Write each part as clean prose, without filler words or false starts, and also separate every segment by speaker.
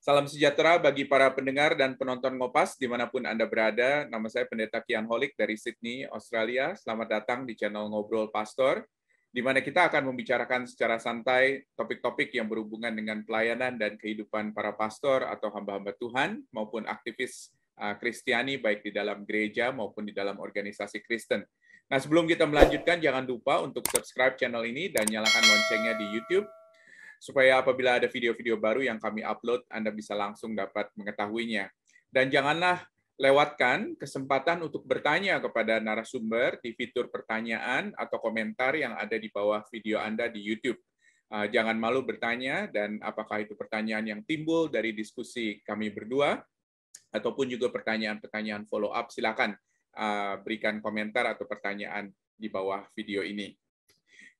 Speaker 1: Salam sejahtera bagi para pendengar dan penonton Ngopas dimanapun Anda berada. Nama saya Pendeta Kian Holik dari Sydney, Australia. Selamat datang di channel Ngobrol Pastor, di mana kita akan membicarakan secara santai topik-topik yang berhubungan dengan pelayanan dan kehidupan para pastor atau hamba-hamba Tuhan maupun aktivis Kristiani baik di dalam gereja maupun di dalam organisasi Kristen. Nah, sebelum kita melanjutkan, jangan lupa untuk subscribe channel ini dan nyalakan loncengnya di YouTube, supaya apabila ada video-video baru yang kami upload, Anda bisa langsung dapat mengetahuinya. Dan janganlah lewatkan kesempatan untuk bertanya kepada narasumber di fitur pertanyaan atau komentar yang ada di bawah video Anda di YouTube. Jangan malu bertanya, dan apakah itu pertanyaan yang timbul dari diskusi kami berdua, ataupun juga pertanyaan-pertanyaan follow-up, silakan berikan komentar atau pertanyaan di bawah video ini.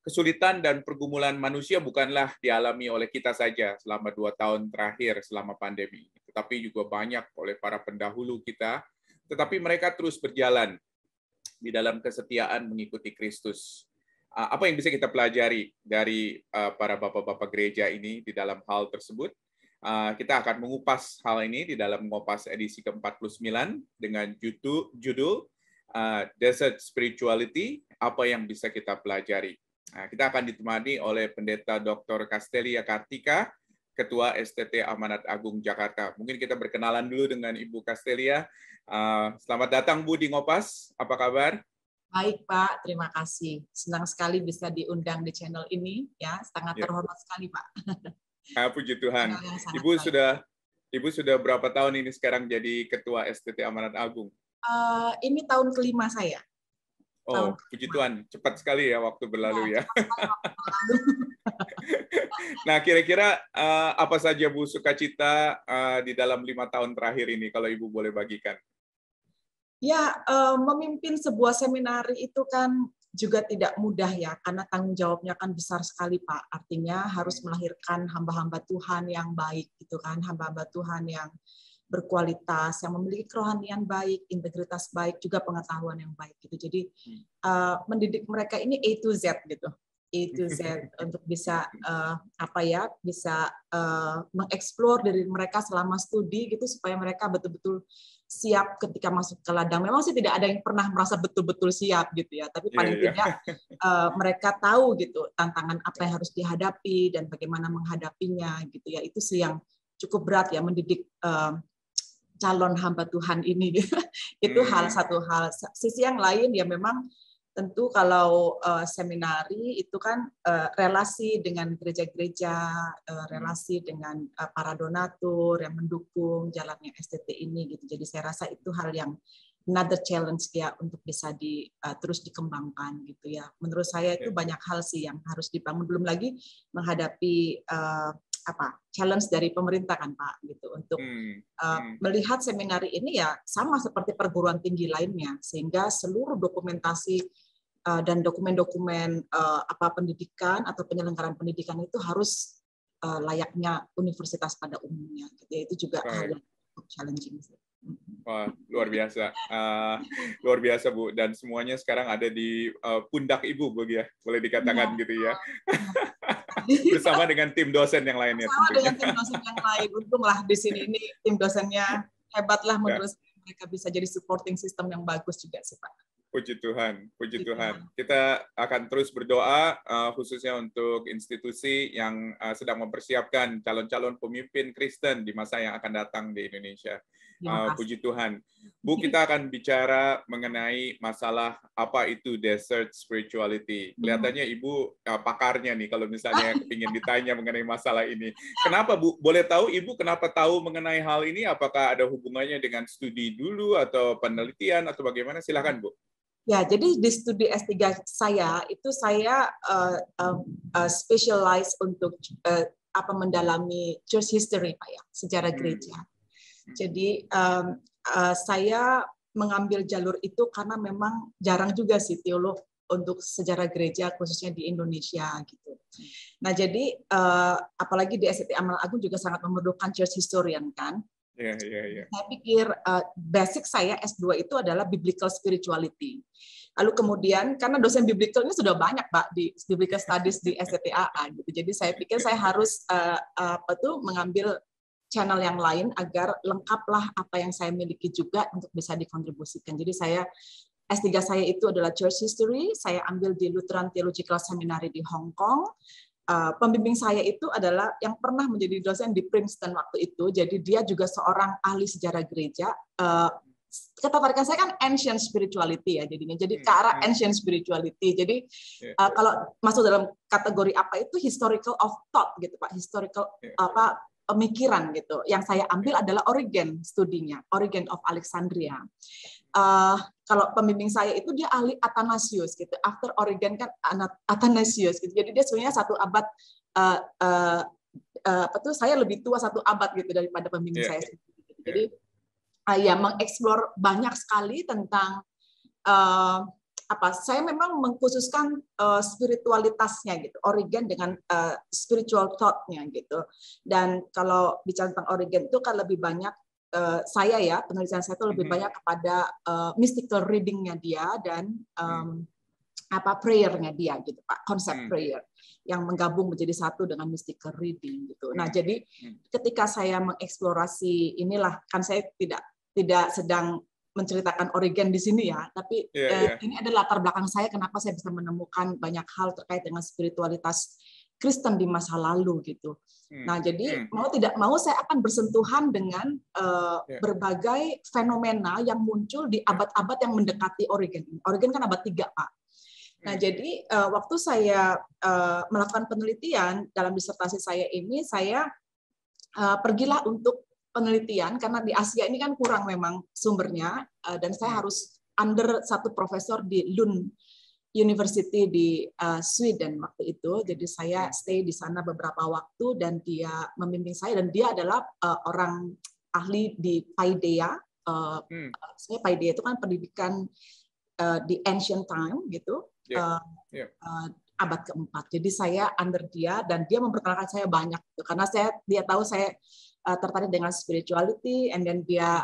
Speaker 1: Kesulitan dan pergumulan manusia bukanlah dialami oleh kita saja selama 2 tahun terakhir selama pandemi, tetapi juga banyak oleh para pendahulu kita, tetapi mereka terus berjalan di dalam kesetiaan mengikuti Kristus. Apa yang bisa kita pelajari dari para bapak-bapak gereja ini di dalam hal tersebut? Kita akan mengupas hal ini di dalam Ngopas edisi ke-49 dengan judul Desert Spirituality, apa yang bisa kita pelajari. Nah, kita akan ditemani oleh Pendeta Dr. Castelia Kartika, Ketua STT Amanat Agung Jakarta. Mungkin kita berkenalan dulu dengan Ibu Castelia. Selamat datang, Bu, di Ngopas. Apa kabar?
Speaker 2: Baik, Pak. Terima kasih. Senang sekali bisa diundang di channel ini. Ya, sangat terhormat sekali, Pak.
Speaker 1: Puji Tuhan. Ibu sudah berapa tahun ini sekarang jadi Ketua STT Amanat Agung?
Speaker 2: Ini tahun kelima saya.
Speaker 1: Oh, puji Tuhan, cepat sekali ya waktu berlalu ya. Nah, kira-kira apa saja Bu sukacita di dalam 5 tahun terakhir ini, kalau Ibu boleh bagikan?
Speaker 2: Ya, memimpin sebuah seminari itu kan juga tidak mudah ya, karena tanggung jawabnya kan besar sekali, Pak. Artinya harus melahirkan hamba-hamba Tuhan yang baik, gitu kan, hamba-hamba Tuhan yang berkualitas, yang memiliki kerohanian baik, integritas baik, juga pengetahuan yang baik gitu. Jadi mendidik mereka ini A to Z gitu, A to Z untuk bisa bisa mengeksplor diri mereka selama studi gitu, supaya mereka betul-betul siap ketika masuk ke ladang. Memang sih tidak ada yang pernah merasa betul-betul siap gitu ya, tapi paling tidak mereka tahu gitu tantangan apa yang harus dihadapi dan bagaimana menghadapinya gitu ya. Itu sih yang cukup berat ya, mendidik calon hamba Tuhan ini. Itu satu hal. Sisi yang lain ya memang tentu kalau seminari itu kan relasi dengan gereja-gereja, relasi dengan para donatur yang mendukung jalannya STT ini gitu. Jadi saya rasa itu hal yang another challenge ya untuk bisa terus dikembangkan gitu ya. Menurut saya itu banyak hal sih yang harus dibangun, belum lagi menghadapi challenge dari pemerintah kan Pak gitu untuk melihat seminari ini ya sama seperti perguruan tinggi lainnya, sehingga seluruh dokumentasi dan dokumen-dokumen pendidikan atau penyelenggaraan pendidikan itu harus layaknya universitas pada umumnya gitu ya. Itu juga hal yang challenging sih.
Speaker 1: Wah, luar biasa. Luar biasa, Bu. Dan semuanya sekarang ada di pundak Ibu, Bu, ya. Boleh dikatakan gitu ya. Bersama dengan tim dosen yang lainnya.
Speaker 2: Bersama dengan tim dosen yang lain. Untunglah di sini ini tim dosennya hebatlah, menurut mereka bisa jadi supporting system yang bagus juga sih, Pak.
Speaker 1: Puji Tuhan, puji Tuhan. Kita akan terus berdoa khususnya untuk institusi yang sedang mempersiapkan calon-calon pemimpin Kristen di masa yang akan datang di Indonesia. Puji Tuhan. Bu, kita akan bicara mengenai masalah apa itu desert spirituality. Kelihatannya Ibu pakarnya nih kalau misalnya kepingin ditanya mengenai masalah ini. Kenapa, Bu? Boleh tahu Ibu kenapa tahu mengenai hal ini? Apakah ada hubungannya dengan studi dulu atau penelitian atau bagaimana? Silakan, Bu.
Speaker 2: Ya, jadi di studi S3 saya itu saya specialize untuk mendalami church history, Pak ya, sejarah gereja. Jadi saya mengambil jalur itu karena memang jarang juga sih teolog untuk sejarah gereja khususnya di Indonesia gitu. Nah jadi apalagi di STT Amal Agung juga sangat memerlukan church historian kan. Saya pikir basic saya S2 itu adalah biblical spirituality. Lalu kemudian karena dosen biblical ini sudah banyak Pak di biblical studies di STTAA gitu. Jadi saya pikir saya harus mengambil channel yang lain agar lengkaplah apa yang saya miliki juga untuk bisa dikontribusikan. Jadi saya S3 saya itu adalah Church History, saya ambil di Lutheran Theological Seminary di Hong Kong. Pembimbing saya itu adalah yang pernah menjadi dosen di Princeton waktu itu, jadi dia juga seorang ahli sejarah gereja. Ketertarikan saya kan ancient spirituality ya jadinya, jadi ke arah ancient spirituality. Jadi kalau masuk dalam kategori apa itu historical of thought gitu Pak, historical pemikiran gitu. Yang saya ambil adalah Origen studinya, Origen of Alexandria. Kalau pembimbing saya itu dia ahli Athanasius gitu. After Origen kan Athanasius gitu. Jadi dia sebenarnya satu abad saya lebih tua satu abad gitu daripada pembimbing saya sendiri. Jadi ya mengeksplor banyak sekali tentang saya memang mengkhususkan spiritualitasnya gitu, Origen dengan spiritual thought-nya gitu. Dan kalau bicara tentang Origen itu kan lebih banyak penelitian saya itu lebih banyak kepada mystical reading-nya dia dan prayer-nya dia gitu Pak, konsep prayer yang menggabung menjadi satu dengan mystical reading gitu. Nah, jadi ketika saya mengeksplorasi inilah kan saya tidak sedang menceritakan Origen di sini ya, tapi ini adalah latar belakang saya kenapa saya bisa menemukan banyak hal terkait dengan spiritualitas Kristen di masa lalu gitu. Nah, jadi mau tidak mau saya akan bersentuhan dengan berbagai fenomena yang muncul di abad-abad yang mendekati Origen. Origen kan abad 3, Pak. Nah, jadi waktu saya melakukan penelitian dalam disertasi saya ini, saya pergilah untuk penelitian karena di Asia ini kan kurang memang sumbernya dan saya harus under satu profesor di Lund University di Sweden waktu itu. Jadi saya stay di sana beberapa waktu dan dia membimbing saya dan dia adalah orang ahli di Paideia. Saya Paideia itu kan pendidikan di ancient time gitu. Abad keempat. Jadi saya under dia dan dia memperkenalkan saya banyak karena dia tahu saya tertarik dengan spirituality, and then dia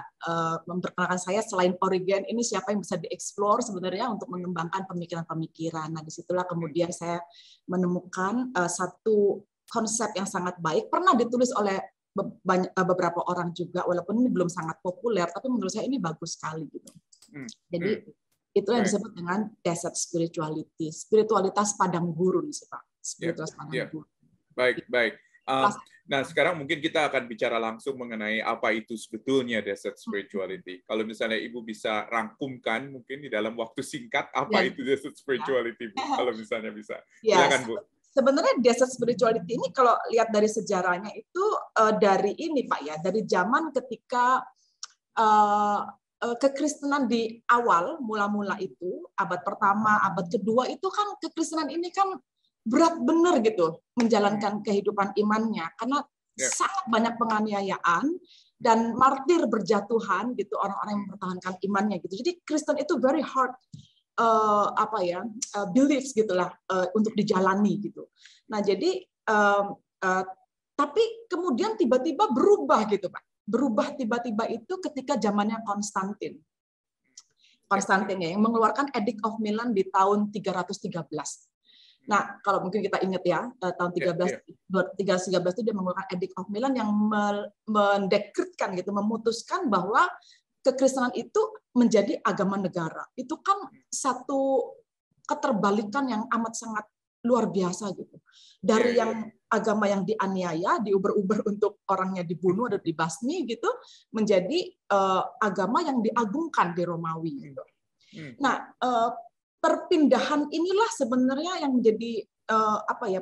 Speaker 2: memperkenalkan saya selain Origen ini siapa yang bisa dieksplor sebenarnya untuk mengembangkan pemikiran-pemikiran. Nah, disitulah kemudian saya menemukan satu konsep yang sangat baik, pernah ditulis oleh beberapa orang juga, walaupun ini belum sangat populer, tapi menurut saya ini bagus sekali gitu. Jadi itu yang disebut dengan desert spirituality, spiritualitas padang gurun sih Pak, spiritualitas padang gurun.
Speaker 1: Baik. Nah, sekarang mungkin kita akan bicara langsung mengenai apa itu sebetulnya desert spirituality. Kalau misalnya Ibu bisa rangkumkan mungkin di dalam waktu singkat apa itu desert spirituality, Bu? Kalau misalnya bisa. Silakan, Bu.
Speaker 2: Sebenarnya desert spirituality ini kalau lihat dari sejarahnya itu dari ini Pak ya, dari zaman ketika kekristenan di awal mula-mula itu abad pertama, abad kedua itu kan kekristenan ini kan berat benar gitu menjalankan kehidupan imannya karena sangat banyak penganiayaan dan martir berjatuhan gitu orang-orang yang mempertahankan imannya gitu. Jadi Kristen itu very hard beliefs gitulah untuk dijalani gitu. Nah, jadi tapi kemudian tiba-tiba berubah gitu, Pak. Berubah tiba-tiba itu ketika zamannya Konstantin ya yang mengeluarkan Edict of Milan di tahun 313. Nah, kalau mungkin kita ingat ya, tahun 313 itu dia mengeluarkan Edict of Milan yang mendekretkan gitu, memutuskan bahwa kekristenan itu menjadi agama negara. Itu kan satu keterbalikan yang amat sangat luar biasa gitu. Dari yang agama yang dianiaya, diuber-uber untuk orangnya dibunuh atau dibasmi gitu, menjadi agama yang diagungkan di Romawi gitu. Nah, perpindahan inilah sebenarnya yang menjadi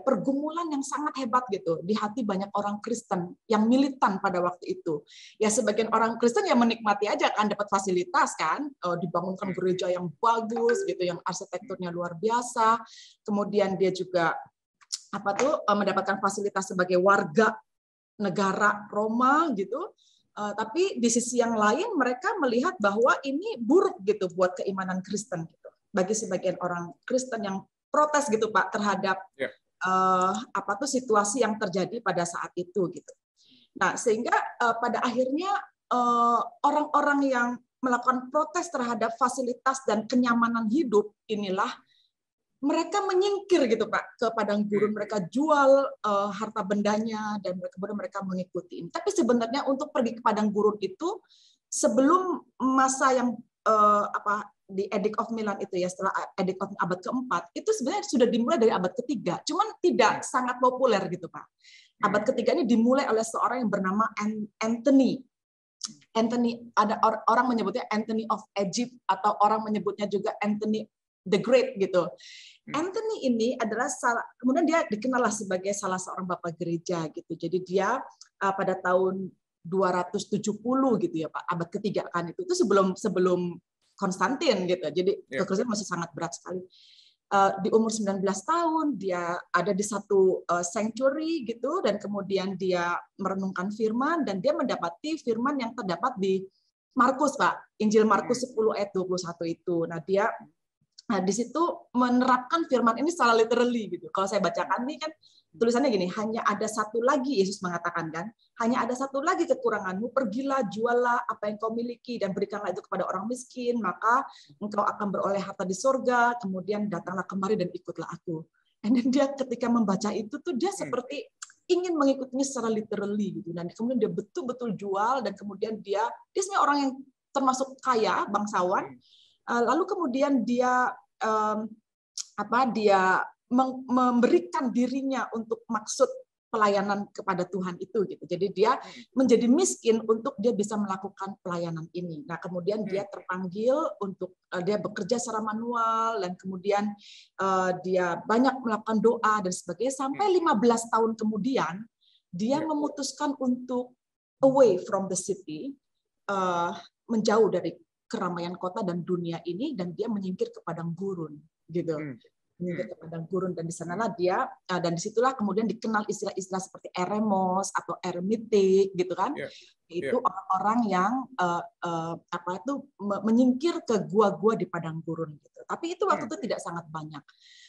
Speaker 2: pergumulan yang sangat hebat gitu di hati banyak orang Kristen yang militan pada waktu itu. Ya sebagian orang Kristen yang menikmati aja kan dapat fasilitas kan, dibangunkan gereja yang bagus gitu, yang arsitekturnya luar biasa. Kemudian dia juga mendapatkan fasilitas sebagai warga negara Roma gitu. Tapi di sisi yang lain mereka melihat bahwa ini buruk gitu buat keimanan Kristen gitu. Bagi sebagian orang Kristen yang protes gitu Pak terhadap situasi yang terjadi pada saat itu gitu. Nah, sehingga pada akhirnya orang-orang yang melakukan protes terhadap fasilitas dan kenyamanan hidup inilah mereka menyingkir gitu Pak ke padang gurun, mereka jual harta bendanya dan kemudian mereka mengikuti. Tapi sebenarnya untuk pergi ke padang gurun itu sebelum masa yang di Edict of Milan itu ya, setelah Edict of abad keempat itu sebenarnya sudah dimulai dari abad ketiga, cuman tidak sangat populer gitu Pak. Abad ketiga ini dimulai oleh seorang yang bernama Anthony. Ada orang menyebutnya Anthony of Egypt atau orang menyebutnya juga Anthony the Great gitu. Anthony ini adalah kemudian dia dikenal sebagai salah seorang bapak gereja gitu. Jadi dia pada tahun 270 gitu ya Pak, abad ketiga kan itu sebelum Konstantin gitu. Jadi kekristenan masih sangat berat sekali. Di umur 19 tahun dia ada di satu sanctuary gitu dan kemudian dia merenungkan firman dan dia mendapati firman yang terdapat di Markus Pak, Injil Markus 10 ayat 21 itu. Nah, dia di situ menerapkan firman ini secara literally gitu. Kalau saya bacakan ini kan tulisannya gini, hanya ada satu lagi, Yesus mengatakan kan, hanya ada satu lagi kekuranganmu, pergilah, jualah apa yang kau miliki dan berikanlah itu kepada orang miskin, maka engkau akan beroleh harta di sorga, kemudian datanglah kemari dan ikutlah aku. Dan dia ketika membaca itu tuh dia seperti ingin mengikutinya secara literally gitu. Dan kemudian dia betul-betul jual dan kemudian dia sebenarnya orang yang termasuk kaya, bangsawan. Lalu kemudian dia memberikan dirinya untuk maksud pelayanan kepada Tuhan itu gitu. Jadi dia menjadi miskin untuk dia bisa melakukan pelayanan ini. Nah, kemudian dia terpanggil untuk dia bekerja secara manual dan kemudian dia banyak melakukan doa dan sebagainya sampai 15 tahun kemudian dia memutuskan untuk away from the city, menjauh dari keramaian kota dan dunia ini dan dia menyingkir ke padang gurun gitu. Menyingkir ke padang gurun dan di sanalah dia dan disitulah kemudian dikenal istilah-istilah seperti eremos atau eremitik gitu kan. Itu orang-orang yang menyingkir ke gua-gua di padang gurun gitu. Tapi itu waktu itu tidak sangat banyak.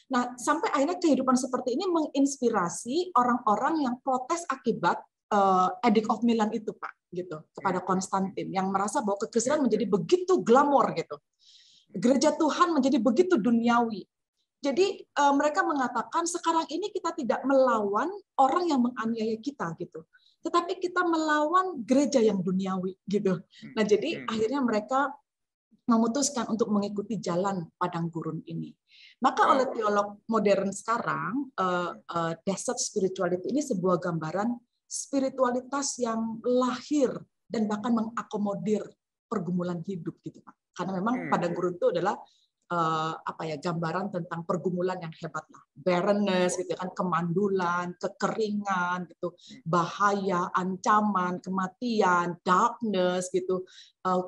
Speaker 2: Nah, sampai akhirnya kehidupan seperti ini menginspirasi orang-orang yang protes akibat Edict of Milan itu Pak gitu kepada Konstantin yang merasa bahwa kekristenan menjadi begitu glamor gitu. Gereja Tuhan menjadi begitu duniawi. Jadi mereka mengatakan sekarang ini kita tidak melawan orang yang menganiaya kita gitu. Tetapi kita melawan gereja yang duniawi gitu. Nah, jadi akhirnya mereka memutuskan untuk mengikuti jalan padang gurun ini. Maka oleh teolog modern sekarang desert spirituality ini sebuah gambaran spiritualitas yang lahir dan bahkan mengakomodir pergumulan hidup gitu Pak. Karena memang padang gurun itu adalah gambaran tentang pergumulan yang hebat lah. Barrenness gitu kan, kemandulan, kekeringan gitu, bahaya, ancaman, kematian, darkness gitu,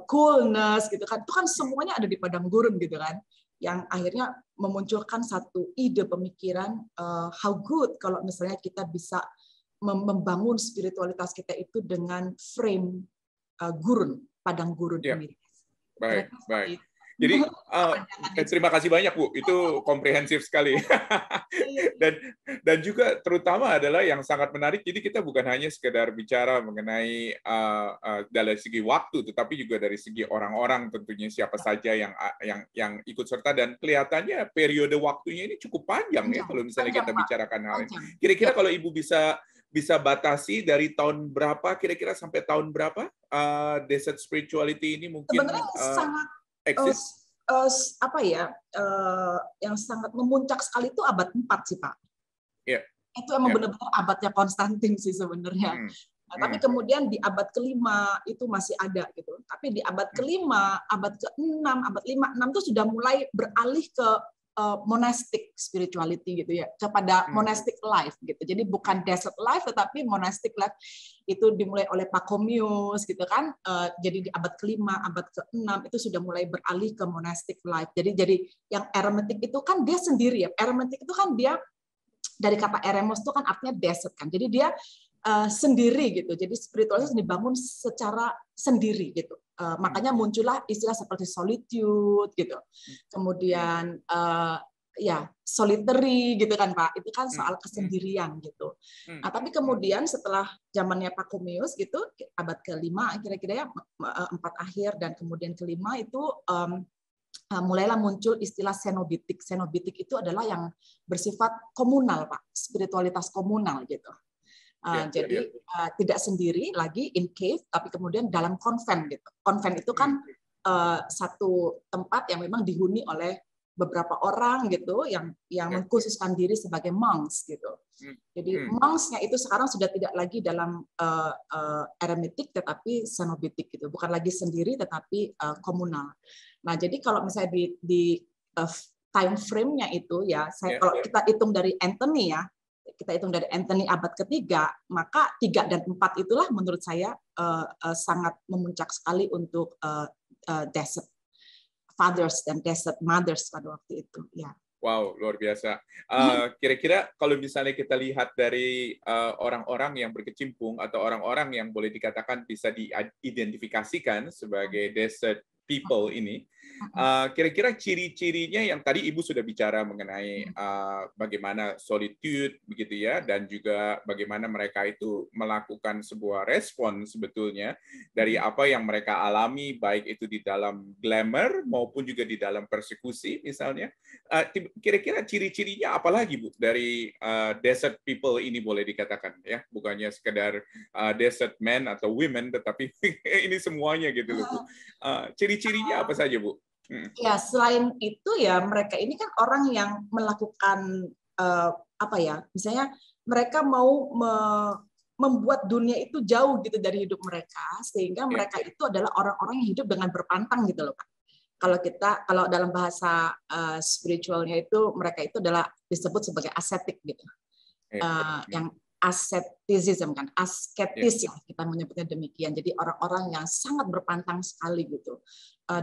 Speaker 2: coolness gitu kan. Itu kan semuanya ada di padang gurun gitu kan. Yang akhirnya memunculkan satu ide pemikiran how good kalau misalnya kita bisa membangun spiritualitas kita itu dengan frame gurun, padang gurun ini.
Speaker 1: Baik. Jadi terima kasih banyak Bu, itu komprehensif sekali. dan juga terutama adalah yang sangat menarik. Jadi kita bukan hanya sekedar bicara mengenai dari segi waktu, tetapi juga dari segi orang-orang tentunya siapa saja yang ikut serta dan kelihatannya periode waktunya ini cukup panjang ya kalau misalnya kita bicarakan hal ini. Kira-kira kalau Ibu bisa batasi dari tahun berapa kira-kira sampai tahun berapa desert spirituality ini mungkin
Speaker 2: sangat
Speaker 1: eksis?
Speaker 2: Yang sangat memuncak sekali itu abad 4 sih Pak. Itu emang benar-benar abadnya Konstantin sih sebenarnya. Tapi kemudian di abad kelima itu masih ada gitu. Tapi di abad kelima, abad ke-6, abad 5, 6 itu sudah mulai beralih ke monastic spirituality gitu ya, kepada monastic life gitu. Jadi bukan desert life tetapi monastic life itu dimulai oleh Pachomius gitu kan. Jadi di abad kelima, abad ke-6 itu sudah mulai beralih ke monastic life. Jadi yang eremitik itu kan dia sendiri ya. Eremitik itu kan dia dari kata eremos itu kan artinya desert kan. Jadi dia sendiri gitu. Jadi spiritualitas dibangun secara sendiri gitu. Makanya muncullah istilah seperti solitude gitu. Kemudian ya solitary gitu kan Pak. Itu kan soal kesendirian gitu. Nah, tapi kemudian setelah zamannya Pachomius gitu, abad ke-5 kira-kira ya 4 akhir dan kemudian ke-5 itu mulailah muncul istilah xenobitik. Xenobitik itu adalah yang bersifat komunal Pak, spiritualitas komunal gitu. Jadi tidak sendiri lagi in cave, tapi kemudian dalam konven gitu. Konven itu kan satu tempat yang memang dihuni oleh beberapa orang gitu yang mengkhususkan diri sebagai monks gitu. Jadi monks-nya itu sekarang sudah tidak lagi dalam eremitik tetapi xenobitik gitu, bukan lagi sendiri tetapi komunal. Nah, jadi kalau misalnya di time frame-nya itu ya, kalau kita hitung dari Anthony ya, kita hitung dari Anthony abad ketiga, maka 3 dan 4 itulah menurut saya sangat memuncak sekali untuk desert fathers dan desert mothers pada waktu itu. Ya.
Speaker 1: Wow, luar biasa. Kira-kira kalau misalnya kita lihat dari orang-orang yang berkecimpung atau orang-orang yang boleh dikatakan bisa diidentifikasikan sebagai desert people ini, kira-kira ciri-cirinya yang tadi Ibu sudah bicara mengenai bagaimana solitude begitu ya, dan juga bagaimana mereka itu melakukan sebuah respon sebetulnya dari apa yang mereka alami, baik itu di dalam glamour maupun juga di dalam persekusi misalnya. Kira-kira ciri-cirinya apa lagi Bu dari desert people ini boleh dikatakan ya, bukannya sekedar desert men atau women, tetapi ini semuanya gitu loh Bu. Ciri-cirinya apa saja Bu?
Speaker 2: Ya, selain itu ya mereka ini kan orang yang melakukan apa ya, misalnya mereka mau membuat dunia itu jauh gitu dari hidup mereka, sehingga mereka itu adalah orang-orang yang hidup dengan berpantang gitu loh Pak. Kalau dalam bahasa spiritualnya itu mereka itu adalah disebut sebagai ascetic gitu. Yang asceticism kan, asketis ya kita menyebutnya demikian. Jadi orang-orang yang sangat berpantang sekali gitu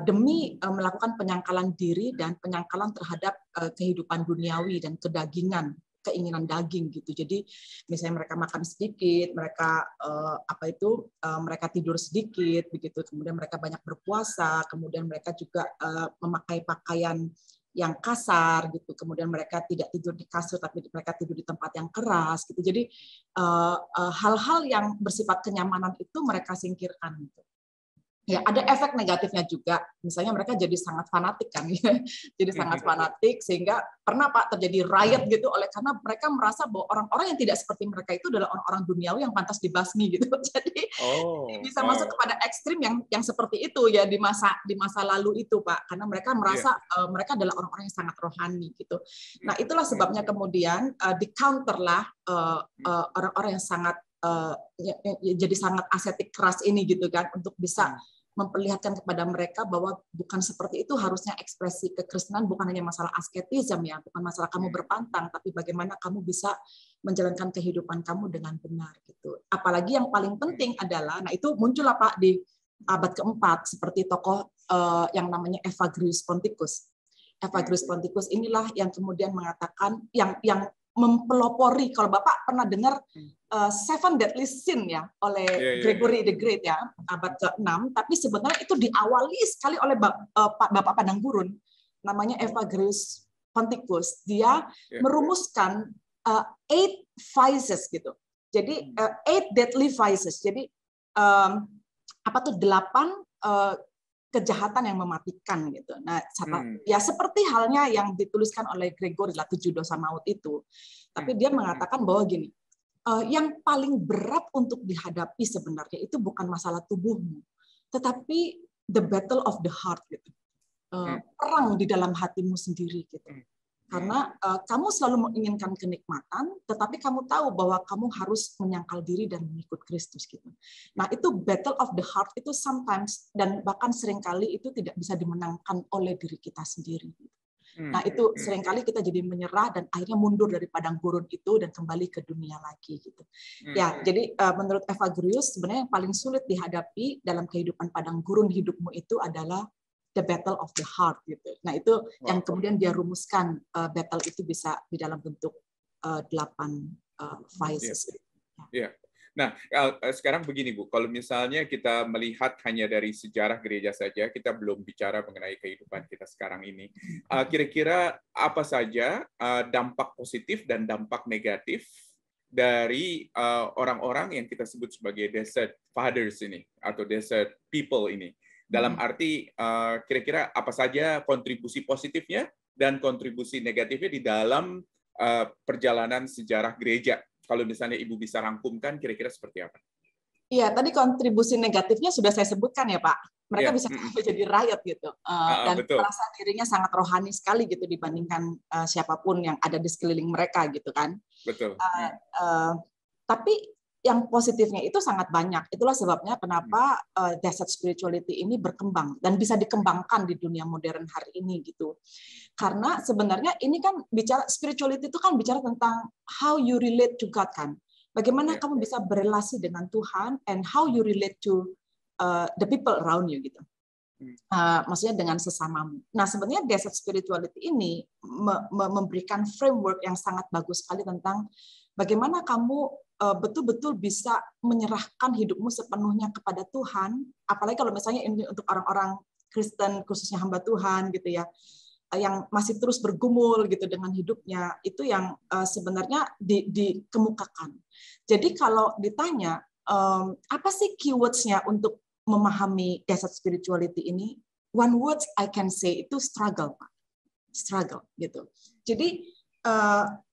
Speaker 2: demi melakukan penyangkalan diri dan penyangkalan terhadap kehidupan duniawi dan kedagingan, keinginan daging gitu. Jadi misalnya mereka makan sedikit, mereka mereka tidur sedikit begitu, kemudian mereka banyak berpuasa, kemudian mereka juga memakai pakaian yang kasar gitu, kemudian mereka tidak tidur di kasur tapi mereka tidur di tempat yang keras gitu. Jadi hal-hal yang bersifat kenyamanan itu mereka singkirkan gitu. Ya, ada efek negatifnya juga. Misalnya mereka jadi sangat fanatik kan, jadi sangat fanatik sehingga pernah Pak terjadi riot gitu oleh karena mereka merasa bahwa orang-orang yang tidak seperti mereka itu adalah orang-orang duniawi yang pantas dibasmi gitu. Jadi bisa masuk kepada ekstrim yang seperti itu ya di masa lalu itu Pak, karena mereka merasa mereka adalah orang-orang yang sangat rohani gitu. Nah, itulah sebabnya kemudian di-counterlah orang-orang yang sangat jadi sangat ascetik keras ini gitu kan, untuk bisa memperlihatkan kepada mereka bahwa bukan seperti itu harusnya ekspresi kekristenan, bukan hanya masalah asketisme ya, bukan masalah kamu berpantang, tapi bagaimana kamu bisa menjalankan kehidupan kamu dengan benar gitu. Apalagi yang paling penting adalah, nah itu muncullah Pak di abad keempat seperti tokoh yang namanya Evagrius Ponticus. Evagrius Ponticus inilah yang kemudian mengatakan yang mempelopori, kalau Bapak pernah dengar Seven Deadly Sin ya oleh Gregory the Great ya, abad ke-6, tapi sebenarnya itu diawali sekali oleh Bapak Padang Gurun namanya Evagrius Ponticus. Dia merumuskan 8 vices gitu. Jadi 8 deadly vices. Jadi 8 kejahatan yang mematikan gitu. Nah, ya seperti halnya yang dituliskan oleh Gregory lah 7 dosa maut itu. Tapi dia mengatakan bahwa gini, yang paling berat untuk dihadapi sebenarnya itu bukan masalah tubuhmu, tetapi the battle of the heart gitu. Perang di dalam hatimu sendiri gitu. Karena kamu selalu menginginkan kenikmatan, tetapi kamu tahu bahwa kamu harus menyangkal diri dan mengikut Kristus gitu. Nah, itu battle of the heart itu sometimes dan bahkan seringkali itu tidak bisa dimenangkan oleh diri kita sendiri. Nah, itu seringkali kita jadi menyerah dan akhirnya mundur dari padang gurun itu dan kembali ke dunia lagi gitu. Ya, jadi menurut Evagrius sebenarnya yang paling sulit dihadapi dalam kehidupan padang gurun hidupmu itu adalah the battle of the heart gitu. Nah, itu yang kemudian dia rumuskan, battle itu bisa di dalam bentuk 8 vices.
Speaker 1: Yeah. Nah, sekarang begini Bu, kalau misalnya kita melihat hanya dari sejarah gereja saja, kita belum bicara mengenai kehidupan kita sekarang ini. Kira-kira apa saja dampak positif dan dampak negatif dari orang-orang yang kita sebut sebagai desert fathers ini, atau desert people ini? Dalam arti, kira-kira apa saja kontribusi positifnya dan kontribusi negatifnya di dalam perjalanan sejarah gereja? Kalau misalnya Ibu bisa rangkumkan, kira-kira seperti apa?
Speaker 2: Iya, tadi kontribusi negatifnya sudah saya sebutkan ya Pak. Mereka bisa jadi riot gitu, dan
Speaker 1: betul.
Speaker 2: merasa dirinya sangat rohani sekali gitu dibandingkan siapapun yang ada di sekeliling mereka gitu kan.
Speaker 1: Betul.
Speaker 2: Tapi yang positifnya itu sangat banyak. Itulah sebabnya kenapa desert spirituality ini berkembang dan bisa dikembangkan di dunia modern hari ini gitu. Karena sebenarnya ini kan bicara spirituality itu kan bicara tentang how you relate to God kan. Bagaimana kamu bisa berelasi dengan Tuhan and how you relate to the people around you gitu. Maksudnya dengan sesamamu. Nah, sebenarnya desert spirituality ini memberikan framework yang sangat bagus sekali tentang bagaimana kamu betul-betul bisa menyerahkan hidupmu sepenuhnya kepada Tuhan, apalagi kalau misalnya ini untuk orang-orang Kristen, khususnya hamba Tuhan gitu ya, yang masih terus bergumul gitu dengan hidupnya, itu yang sebenarnya dikemukakan. Jadi kalau ditanya, apa sih keywords-nya untuk memahami desert spirituality ini? One word I can say itu struggle, Pak. Struggle gitu. Jadi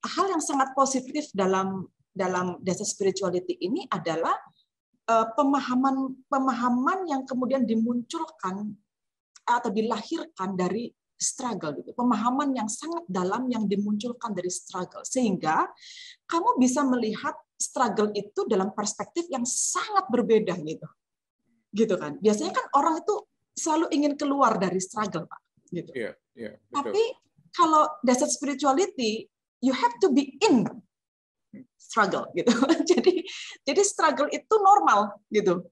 Speaker 2: hal yang sangat positif dalam desert spirituality ini adalah pemahaman yang kemudian dimunculkan atau dilahirkan dari struggle gitu. Pemahaman yang sangat dalam yang dimunculkan dari struggle, sehingga kamu bisa melihat struggle itu dalam perspektif yang sangat berbeda gitu kan. Biasanya kan orang itu selalu ingin keluar dari struggle, Pak, gitu.
Speaker 1: Betul.
Speaker 2: Tapi kalau desert spirituality, you have to be in struggle gitu. Jadi struggle itu normal gitu.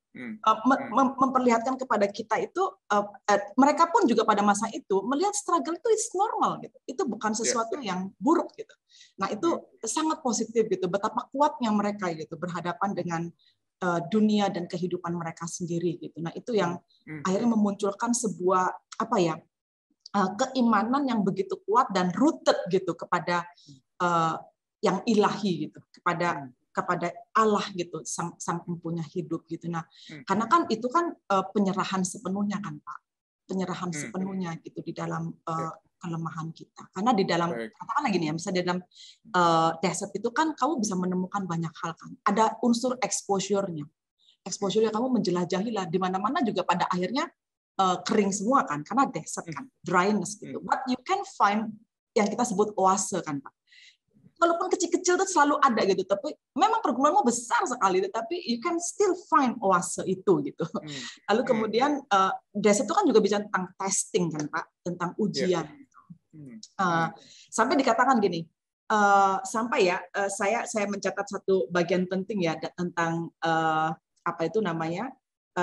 Speaker 2: Memperlihatkan kepada kita itu, mereka pun juga pada masa itu melihat struggle itu is normal gitu. Itu bukan sesuatu yang buruk gitu. Nah, itu sangat positif gitu. Betapa kuatnya mereka gitu berhadapan dengan dunia dan kehidupan mereka sendiri gitu. Nah, itu yang akhirnya memunculkan sebuah keimanan yang begitu kuat dan rooted gitu kepada yang ilahi gitu, kepada Allah gitu, sang pempunya hidup gitu. Nah, karena kan itu kan penyerahan sepenuhnya kan Pak, penyerahan sepenuhnya gitu di dalam kelemahan kita. Karena di dalam, katakanlah gini ya, misalnya di dalam desert itu kan kamu bisa menemukan banyak hal kan. Ada unsur exposure-nya. Exposure-nya kamu menjelajahi lah di mana-mana juga pada akhirnya kering semua kan, karena desert kan, dryness gitu. But you can find yang kita sebut oase kan Pak. Walaupun kecil-kecil itu selalu ada gitu, tapi memang pergumulanmu besar sekali, tetapi you can still find oase itu gitu. Lalu kemudian desert itu kan juga bicara tentang testing kan Pak, tentang ujian. Sampai dikatakan gini, saya mencatat satu bagian penting ya tentang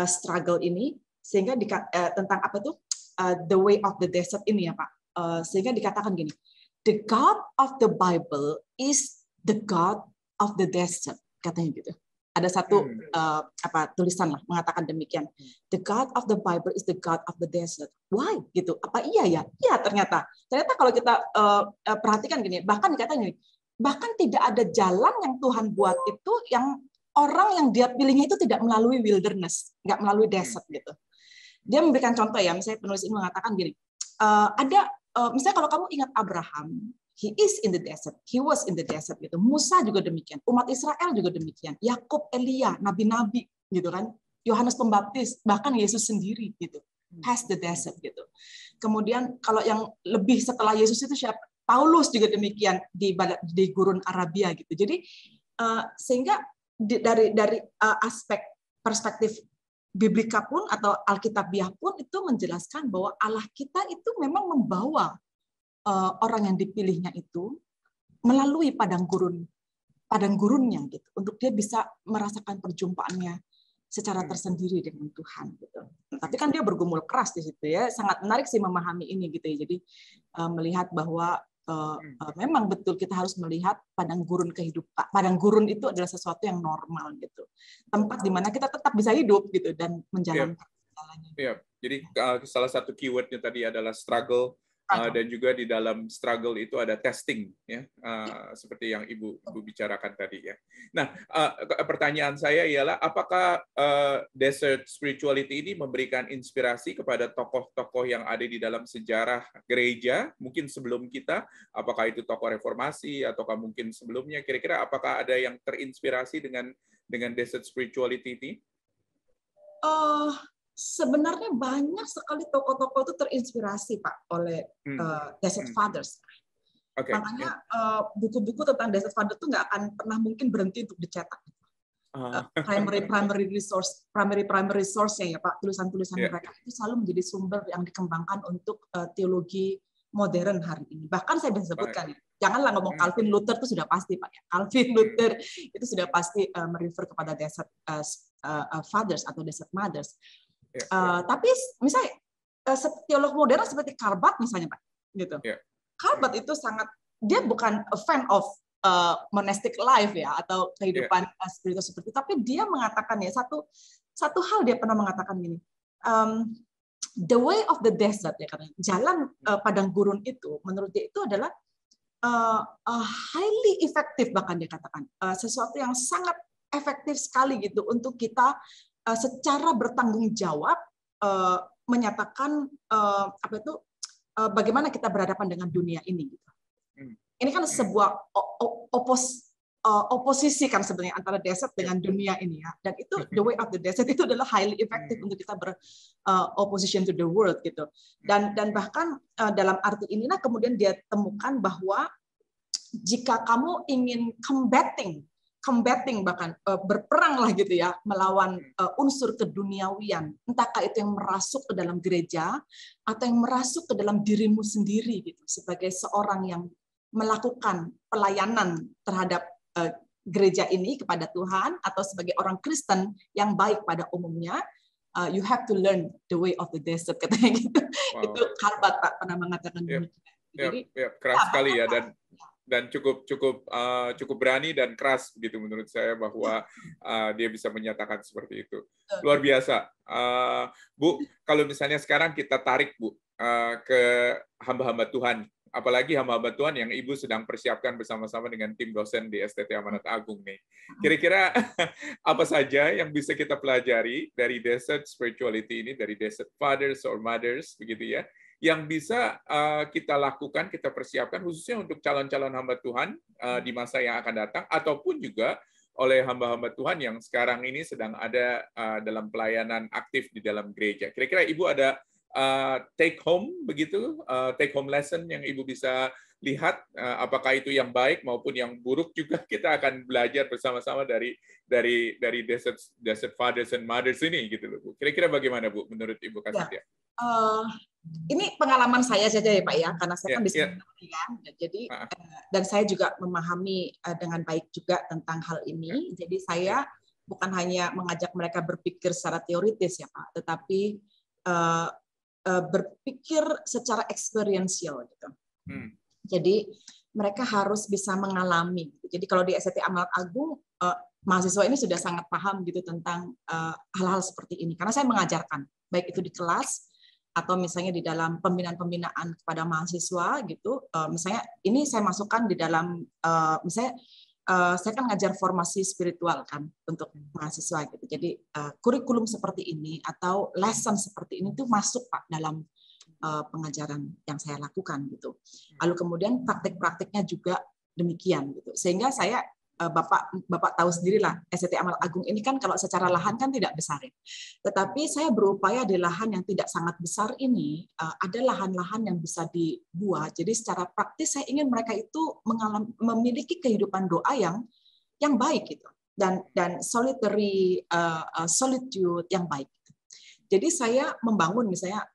Speaker 2: struggle ini, sehingga tentang the way of the desert ini ya Pak, sehingga dikatakan gini. The God of the Bible is the God of the desert, katanya gitu. Ada satu tulisan lah mengatakan demikian. The God of the Bible is the God of the desert. Why? Gitu. Apa iya ya? Iya ternyata. Ternyata kalau kita perhatikan gini, bahkan dikatakan gini, bahkan tidak ada jalan yang Tuhan buat itu yang orang yang dia pilihnya itu tidak melalui wilderness, nggak melalui desert gitu. Dia memberikan contoh ya, misalnya penulis ini mengatakan gini, misalnya kalau kamu ingat Abraham, he is in the desert, he was in the desert gitu. Musa juga demikian, umat Israel juga demikian, Yakub, Elia, nabi-nabi gitu kan, Yohanes Pembaptis, bahkan Yesus sendiri gitu, has the desert gitu. Kemudian kalau yang lebih setelah Yesus itu siapa? Paulus juga demikian di gurun Arabia gitu. Jadi sehingga dari aspek perspektif Biblika pun atau Alkitabiah pun itu menjelaskan bahwa Allah kita itu memang membawa orang yang dipilihnya itu melalui padang gurunnya gitu, untuk dia bisa merasakan perjumpaannya secara tersendiri dengan Tuhan gitu. Tapi kan dia bergumul keras di situ ya, sangat menarik sih memahami ini gitu ya. Jadi melihat bahwa memang betul kita harus melihat padang gurun kehidupan. Padang gurun itu adalah sesuatu yang normal gitu. Tempat di mana kita tetap bisa hidup gitu dan menjalankan segalanya.
Speaker 1: Iya. Jadi salah satu keywordnya tadi adalah struggle. Dan juga di dalam struggle itu ada testing, ya, seperti yang Ibu bicarakan tadi, ya. Nah, pertanyaan saya ialah apakah desert spirituality ini memberikan inspirasi kepada tokoh-tokoh yang ada di dalam sejarah gereja, mungkin sebelum kita, apakah itu tokoh reformasi ataukah mungkin sebelumnya? Kira-kira apakah ada yang terinspirasi dengan desert spirituality ini?
Speaker 2: Sebenarnya banyak sekali tokoh-tokoh itu terinspirasi, Pak, oleh Desert Fathers.
Speaker 1: Okay.
Speaker 2: Makanya buku-buku tentang Desert Fathers itu nggak akan pernah mungkin berhenti untuk dicetak. Primary resource-nya ya, Pak, tulisan-tulisan mereka itu selalu menjadi sumber yang dikembangkan untuk teologi modern hari ini. Bahkan saya bisa sebutkan, janganlah ngomong Calvin Luther itu sudah pasti, Pak. Ya. Calvin Luther itu sudah pasti merefer kepada Desert Fathers atau Desert Mothers. Tapi misalnya teolog modern seperti Karl Barth misalnya, Pak, gitu. Karl Barth itu dia bukan a fan of monastic life ya atau kehidupan spiritual seperti itu, tapi dia mengatakan ya satu hal dia pernah mengatakan gini, the way of the desert ya katanya, jalan padang gurun itu menurut dia itu adalah highly effective, bahkan dia katakan sesuatu yang sangat efektif sekali gitu untuk kita secara bertanggung jawab menyatakan bagaimana kita berhadapan dengan dunia ini. Gitu. Ini kan sebuah oposisi kan sebenarnya antara desert dengan dunia ini ya. Dan itu the way of the desert itu adalah highly effective untuk kita opposition to the world gitu. Dan bahkan dalam arti inilah kemudian dia temukan bahwa jika kamu ingin combating bahkan berperang lah gitu ya melawan unsur keduniawian, entahkah itu yang merasuk ke dalam gereja atau yang merasuk ke dalam dirimu sendiri gitu sebagai seorang yang melakukan pelayanan terhadap gereja ini kepada Tuhan atau sebagai orang Kristen yang baik pada umumnya, you have to learn the way of the desert katanya gitu. Wow. Itu Karl Barth, Pak, pernah mengatakan demikian. Jadi
Speaker 1: keras sekali ya dan cukup berani dan keras gitu menurut saya bahwa dia bisa menyatakan seperti itu. Luar biasa. Bu, kalau misalnya sekarang kita tarik, Bu, ke hamba-hamba Tuhan, apalagi hamba-hamba Tuhan yang Ibu sedang persiapkan bersama-sama dengan tim dosen di STT Amanat Agung nih. Kira-kira apa saja yang bisa kita pelajari dari desert spirituality ini, dari desert fathers or mothers begitu ya, yang bisa kita lakukan, kita persiapkan khususnya untuk calon-calon hamba Tuhan di masa yang akan datang, ataupun juga oleh hamba-hamba Tuhan yang sekarang ini sedang ada dalam pelayanan aktif di dalam gereja. Kira-kira Ibu ada take home begitu, take home lesson yang Ibu bisa lihat, apakah itu yang baik maupun yang buruk juga kita akan belajar bersama-sama dari desert fathers and mothers ini gitu loh, Bu. Kira-kira bagaimana, Bu, menurut Ibu Kasih?
Speaker 2: Ini pengalaman saya saja ya, Pak, ya, karena saya kan bisa kan. Jadi dan saya juga memahami dengan baik juga tentang hal ini. Jadi saya bukan hanya mengajak mereka berpikir secara teoritis ya, Pak, tetapi berpikir secara experiential gitu. Jadi mereka harus bisa mengalami. Jadi kalau di STT Amanat Agung, mahasiswa ini sudah sangat paham gitu tentang hal-hal seperti ini. Karena saya mengajarkan, baik itu di kelas atau misalnya di dalam pembinaan kepada mahasiswa gitu. Misalnya ini saya masukkan di dalam, misalnya saya kan ngajar formasi spiritual kan untuk mahasiswa gitu. Jadi kurikulum seperti ini atau lesson seperti ini tuh masuk, Pak, dalam pengajaran yang saya lakukan gitu. Lalu kemudian praktik-praktiknya juga demikian gitu. Sehingga saya Bapak tahu sendirilah STT Amanat Agung ini kan kalau secara lahan kan tidak besar ya. Tetapi saya berupaya di lahan yang tidak sangat besar ini ada lahan-lahan yang bisa dibuat. Jadi secara praktis saya ingin mereka itu memiliki kehidupan doa yang baik gitu dan solitary solitude yang baik. Jadi saya membangun misalnya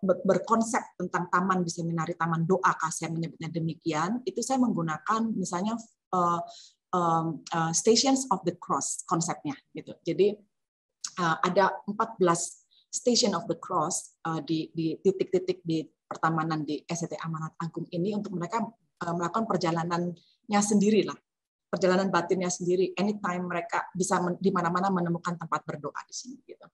Speaker 2: berkonsep tentang taman di seminari Taman Doa, saya menyebutnya demikian. Itu saya menggunakan misalnya Stations of the Cross konsepnya gitu. Jadi ada 14 Station of the Cross di titik-titik di pertamanan di STT Amanat Agung ini untuk mereka melakukan perjalanannya sendiri lah, perjalanan batinnya sendiri. Anytime mereka bisa di mana-mana menemukan tempat berdoa di sini gitu.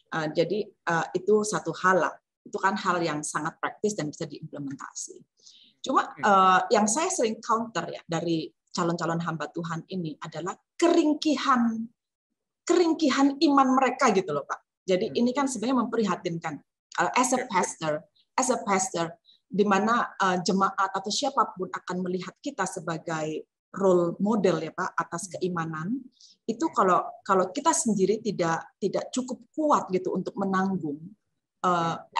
Speaker 2: Jadi itu satu hal lah. Itu kan hal yang sangat praktis dan bisa diimplementasi. Cuma yang saya sering counter ya dari calon-calon hamba Tuhan ini adalah keringkihan iman mereka gitu loh Pak. Jadi ini kan sebenarnya memprihatinkan. As a pastor, di mana jemaat atau siapapun akan melihat kita sebagai role model ya Pak atas keimanan, itu kalau kita sendiri tidak cukup kuat gitu untuk menanggung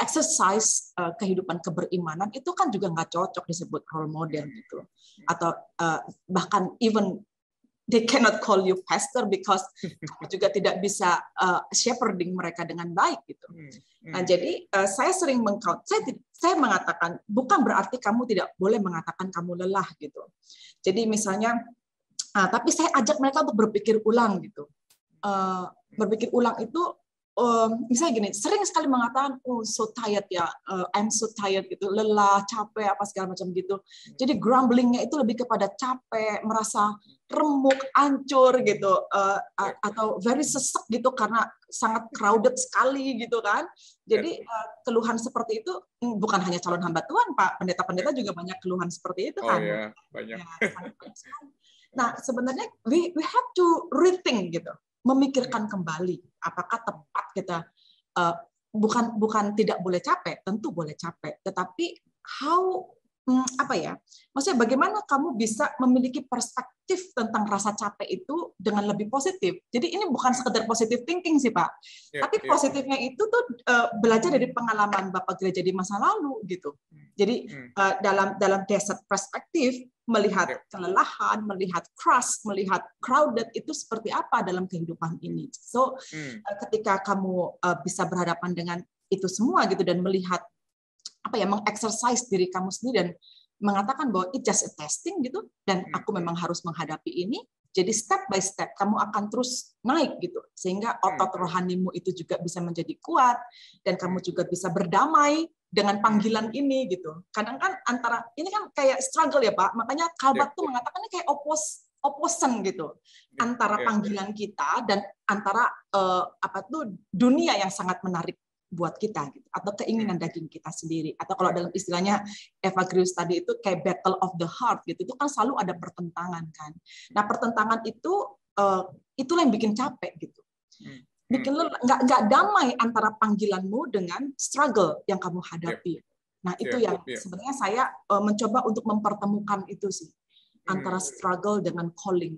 Speaker 2: exercise kehidupan keberimanan, itu kan juga nggak cocok disebut role model gitu, atau bahkan even they cannot call you pastor because kamu juga tidak bisa shepherding mereka dengan baik gitu. Nah, jadi saya sering saya mengatakan bukan berarti kamu tidak boleh mengatakan kamu lelah gitu. Jadi misalnya, tapi saya ajak mereka untuk berpikir ulang gitu. Berpikir ulang itu misalnya gini, sering sekali mengatakan, oh so tired ya, I'm so tired gitu, lelah, capek, apa segala macam gitu. Jadi grumblingnya itu lebih kepada capek, merasa remuk, hancur gitu, atau very sesek gitu karena sangat crowded sekali gitu kan. Jadi keluhan seperti itu bukan hanya calon hamba Tuhan, Pak, pendeta-pendeta juga banyak keluhan seperti itu kan.
Speaker 1: Oh ya, banyak.
Speaker 2: Nah, sebenarnya we have to rethink gitu. Memikirkan kembali apakah tepat kita bukan tidak boleh capek, tentu boleh capek, tetapi maksudnya bagaimana kamu bisa memiliki perspektif tentang rasa capek itu dengan lebih positif. Jadi ini bukan sekedar positive thinking sih Pak, tapi positifnya itu tuh belajar dari pengalaman Bapak gereja di masa lalu gitu. Jadi dalam desert perspektif, melihat kelelahan, melihat crush, melihat crowded itu seperti apa dalam kehidupan ini. So ketika kamu bisa berhadapan dengan itu semua gitu dan melihat mengexercise diri kamu sendiri dan mengatakan bahwa it just a testing gitu dan aku memang harus menghadapi ini. Jadi step by step kamu akan terus naik gitu sehingga otot rohanimu itu juga bisa menjadi kuat dan kamu juga bisa berdamai dengan panggilan ini gitu. Kadang kan antara ini kan kayak struggle ya Pak. Makanya Kalbat tuh mengatakan ini kayak opposing gitu antara panggilan kita dan antara dunia yang sangat menarik buat kita gitu, atau keinginan daging kita sendiri, atau kalau dalam istilahnya Eva Grius tadi itu kayak battle of the heart gitu, itu kan selalu ada pertentangan kan. Nah pertentangan itu itulah yang bikin capek gitu, bikin nggak damai antara panggilanmu dengan struggle yang kamu hadapi. Nah itu yang sebenarnya saya mencoba untuk mempertemukan itu sih antara struggle dengan calling.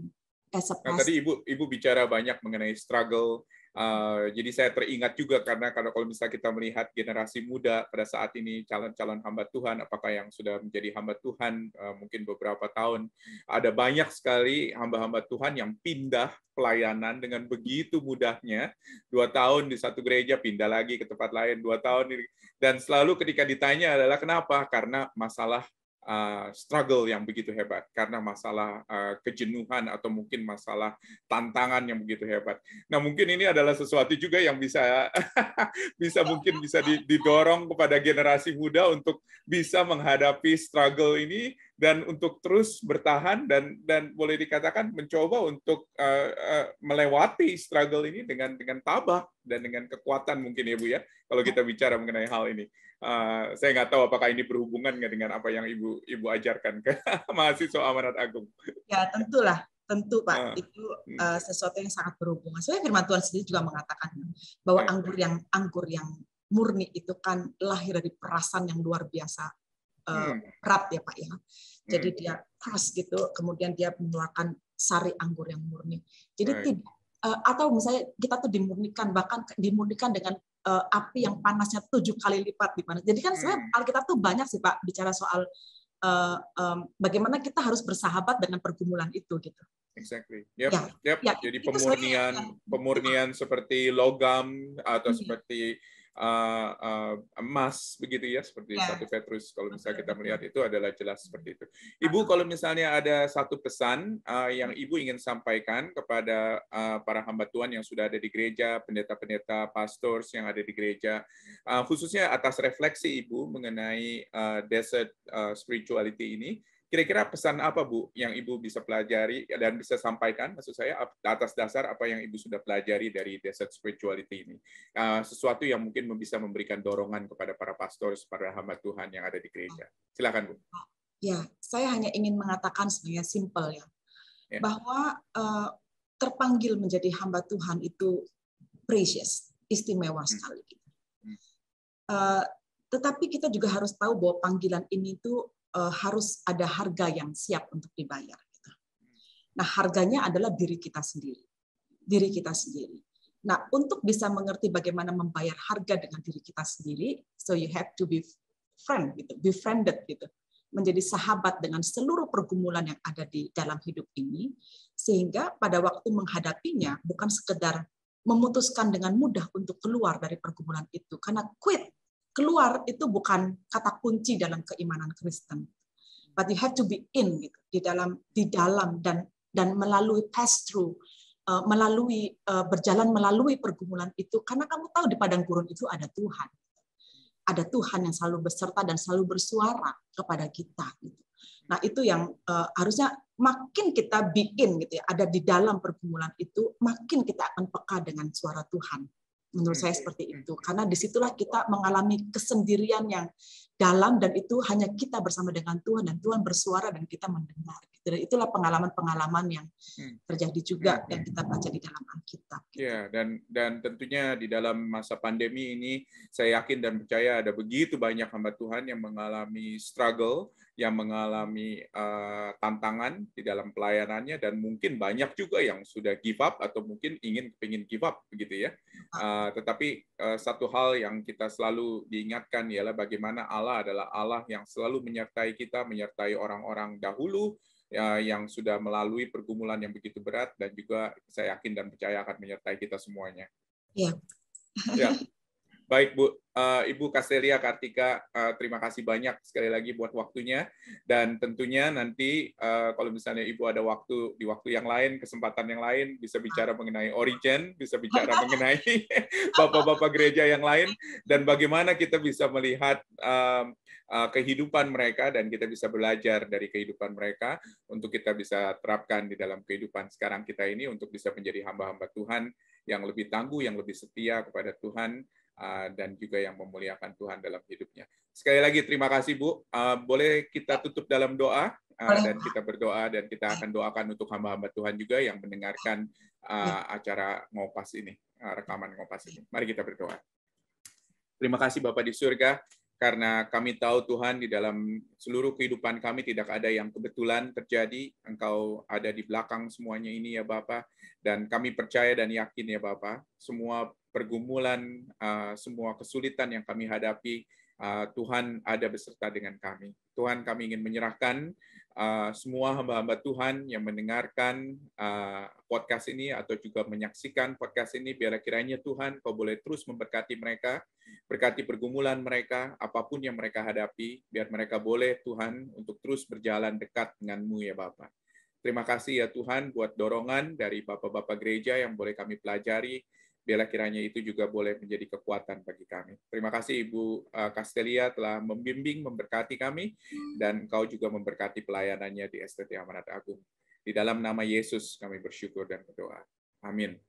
Speaker 1: Nah, tadi Ibu bicara banyak mengenai struggle. Jadi saya teringat juga karena kalau misalnya kita melihat generasi muda pada saat ini calon-calon hamba Tuhan, apakah yang sudah menjadi hamba Tuhan mungkin beberapa tahun, ada banyak sekali hamba-hamba Tuhan yang pindah pelayanan dengan begitu mudahnya. 2 tahun di satu gereja, pindah lagi ke tempat lain, 2 tahun, dan selalu ketika ditanya adalah kenapa? Karena masalah struggle yang begitu hebat, karena masalah kejenuhan atau mungkin masalah tantangan yang begitu hebat. Nah, mungkin ini adalah sesuatu juga yang bisa mungkin bisa didorong kepada generasi muda untuk bisa menghadapi struggle ini dan untuk terus bertahan dan boleh dikatakan mencoba untuk melewati struggle ini dengan tabah dan dengan kekuatan mungkin ya Bu ya, kalau kita bicara mengenai hal ini. Saya nggak tahu apakah ini berhubungan nggak dengan apa yang Ibu ajarkan ke mahasiswa Amanat Agung.
Speaker 2: Ya tentu Pak, itu sesuatu yang sangat berhubungan. Sebenarnya firman Tuhan sendiri juga mengatakan bahwa anggur yang murni itu kan lahir dari perasan yang luar biasa berat ya Pak ya. Jadi dia keras gitu, kemudian dia mengeluarkan sari anggur yang murni. Jadi atau misalnya kita tuh bahkan dimurnikan dengan api yang panasnya 7 kali lipat di panas. Jadi kan sebenarnya Alkitab tuh banyak sih Pak bicara soal bagaimana kita harus bersahabat dengan pergumulan itu gitu.
Speaker 1: Exactly. Jadi pemurnian seperti logam atau seperti emas begitu ya, seperti 1 Petrus kalau misalnya kita melihat itu adalah jelas seperti itu. Ibu, kalau misalnya ada satu pesan yang Ibu ingin sampaikan kepada para hamba Tuhan yang sudah ada di gereja, pendeta-pendeta, pastors yang ada di gereja, khususnya atas refleksi Ibu mengenai desert spirituality ini, Kira-kira pesan apa, Bu, yang Ibu bisa pelajari dan bisa sampaikan, maksud saya, atas dasar apa yang Ibu sudah pelajari dari Desert Spirituality ini? Sesuatu yang mungkin bisa memberikan dorongan kepada para pastor, para hamba Tuhan yang ada di gereja. Silakan, Bu.
Speaker 2: Ya, saya hanya ingin mengatakan sebenarnya simple ya, bahwa terpanggil menjadi hamba Tuhan itu precious, istimewa sekali. Tetapi kita juga harus tahu bahwa panggilan ini tuh harus ada harga yang siap untuk dibayar. Nah, harganya adalah diri kita sendiri. Diri kita sendiri. Nah, untuk bisa mengerti bagaimana membayar harga dengan diri kita sendiri, so you have to be befriended gitu. Menjadi sahabat dengan seluruh pergumulan yang ada di dalam hidup ini, sehingga pada waktu menghadapinya bukan sekedar memutuskan dengan mudah untuk keluar dari pergumulan itu, karena keluar itu bukan kata kunci dalam keimanan Kristen, but you have to be in gitu, di dalam dan melalui pass through, berjalan melalui pergumulan itu, karena kamu tahu di padang gurun itu ada Tuhan yang selalu beserta dan selalu bersuara kepada kita gitu. Nah, itu yang harusnya makin kita bikin gitu ya, ada di dalam pergumulan itu, makin kita akan peka dengan suara Tuhan. Menurut saya seperti itu, karena disitulah kita mengalami kesendirian yang dalam, dan itu hanya kita bersama dengan Tuhan, dan Tuhan bersuara dan kita mendengar. Dan itulah pengalaman-pengalaman yang terjadi juga yang kita baca di dalam Alkitab. Gitu.
Speaker 1: Ya, dan tentunya di dalam masa pandemi ini, saya yakin dan percaya ada begitu banyak hamba Tuhan yang mengalami struggle, yang mengalami tantangan di dalam pelayanannya, dan mungkin banyak juga yang sudah give up atau mungkin ingin give up, begitu ya. Tetapi satu hal yang kita selalu diingatkan ialah bagaimana Allah adalah Allah yang selalu menyertai kita, menyertai orang-orang dahulu, yang sudah melalui pergumulan yang begitu berat, dan juga saya yakin dan percaya akan menyertai kita semuanya.
Speaker 2: Ya.
Speaker 1: Ya. Baik, Bu. Ibu Castelia Kartika, terima kasih banyak sekali lagi buat waktunya, dan tentunya nanti kalau misalnya Ibu ada waktu di waktu yang lain, kesempatan yang lain, bisa bicara mengenai Origen, bisa bicara mengenai bapak-bapak gereja yang lain, dan bagaimana kita bisa melihat kehidupan mereka, dan kita bisa belajar dari kehidupan mereka untuk kita bisa terapkan di dalam kehidupan sekarang kita ini, untuk bisa menjadi hamba-hamba Tuhan yang lebih tangguh, yang lebih setia kepada Tuhan, dan juga yang memuliakan Tuhan dalam hidupnya. Sekali lagi terima kasih, Bu. Boleh kita tutup dalam doa, dan kita berdoa, dan kita akan doakan untuk hamba-hamba Tuhan juga yang mendengarkan acara Ngopas ini, rekaman Ngopas ini. Mari kita berdoa. Terima kasih Bapa di surga, karena kami tahu Tuhan di dalam seluruh kehidupan kami tidak ada yang kebetulan terjadi. Engkau ada di belakang semuanya ini ya Bapa, dan kami percaya dan yakin ya Bapa, semua pergumulan, semua kesulitan yang kami hadapi, Tuhan ada beserta dengan kami. Tuhan, kami ingin menyerahkan semua hamba-hamba Tuhan yang mendengarkan podcast ini atau juga menyaksikan podcast ini, biar kiranya Tuhan, Kau boleh terus memberkati mereka, berkati pergumulan mereka, apapun yang mereka hadapi, biar mereka boleh Tuhan untuk terus berjalan dekat dengan-Mu ya Bapa. Terima kasih ya Tuhan buat dorongan dari Bapak-Bapak gereja yang boleh kami pelajari, biarlah kiranya itu juga boleh menjadi kekuatan bagi kami. Terima kasih Ibu Castelia telah membimbing, memberkati kami, dan Engkau juga memberkati pelayanannya di STT Amanat Agung. Di dalam nama Yesus kami bersyukur dan berdoa. Amin.